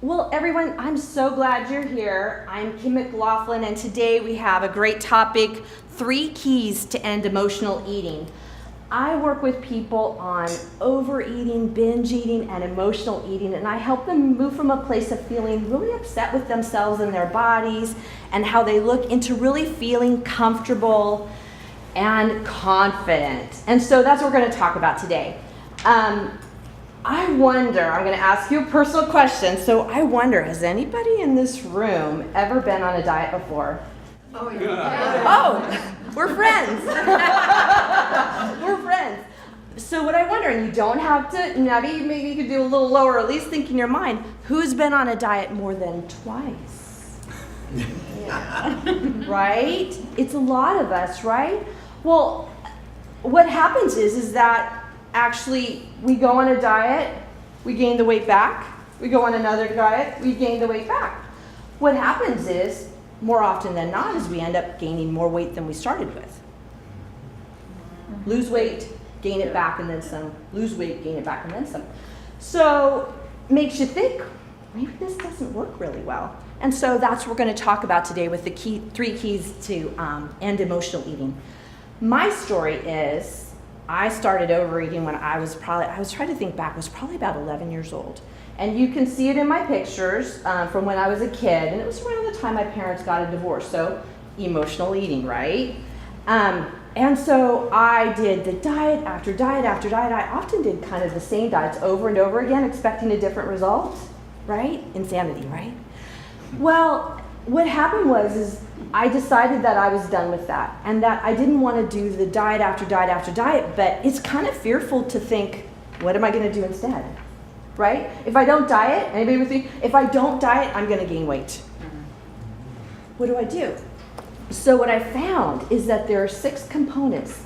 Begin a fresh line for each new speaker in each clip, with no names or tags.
Well, everyone, I'm so glad you're here. I'm Kim McLaughlin, and today we have a great topic, 3 keys to end emotional eating. I work with people on overeating, binge eating, and emotional eating, and I help them move from a place of feeling really upset with themselves and their bodies and how they look into really feeling comfortable and confident. And so that's what we're going to talk about today. I wonder, I'm going to ask you a personal question. So I wonder, has anybody in this room ever been on a diet before?
Oh, yeah.
Oh, we're friends. We're friends. So what I wonder, and you don't have to, maybe you could do a little lower, at least think in your mind, who's been on a diet more than twice? Yeah. Right? It's a lot of us, right? Well, what happens is that actually, we go on a diet, we gain the weight back. We go on another diet, we gain the weight back. What happens is, more often than not, is we end up gaining more weight than we started with. Lose weight, gain it back, and then some. Lose weight, gain it back, and then some. So, makes you think, maybe this doesn't work really well. And so that's what we're going to talk about today with the 3 keys to end emotional eating. My story is, I started overeating when I was trying to think back, I was probably about 11 years old. And you can see it in my pictures from when I was a kid. And it was around the time my parents got a divorce. So emotional eating, right? And so I did the diet after diet after diet. I often did kind of the same diets over and over again, expecting a different result, right? Insanity, right? Well, what happened was I decided that I was done with that and that I didn't want to do the diet after diet after diet, but it's kind of fearful to think, what am I going to do instead? Right? If I don't diet, anybody with me? If I don't diet, I'm going to gain weight. What do I do? So what I found is that there are 6 components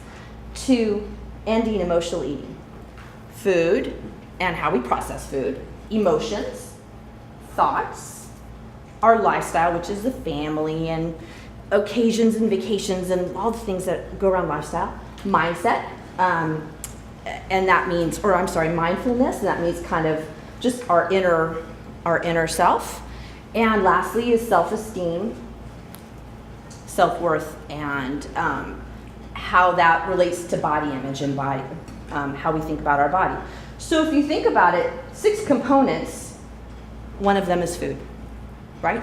to ending emotional eating. Food and how we process food, emotions, thoughts, our lifestyle, which is the family and occasions and vacations and all the things that go around lifestyle, mindset, and that means, mindfulness, and that means kind of just our inner self. And lastly is self-esteem, self-worth, and how that relates to body image and body, how we think about our body. So if you think about it, 6 components, one of them is food. Right?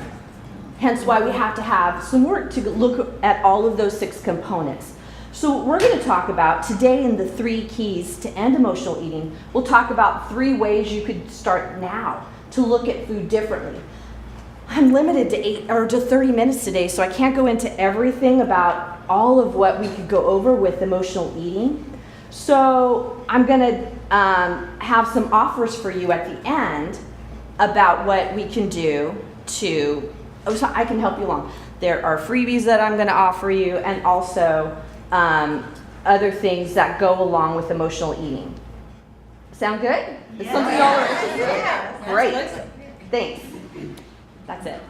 Hence why we have to have some work to look at all of those 6 components. So we're going to talk about today in the 3 keys to end emotional eating. We'll talk about 3 ways you could start now to look at food differently. I'm limited to 30 minutes today, so I can't go into everything about all of what we could go over with emotional eating. So I'm going to have some offers for you at the end about what we can do so I can help you along. There are freebies that I'm going to offer you, and also other things that go along with emotional eating. Sound good? It's something y'all are interested in? Great. Thanks. That's it.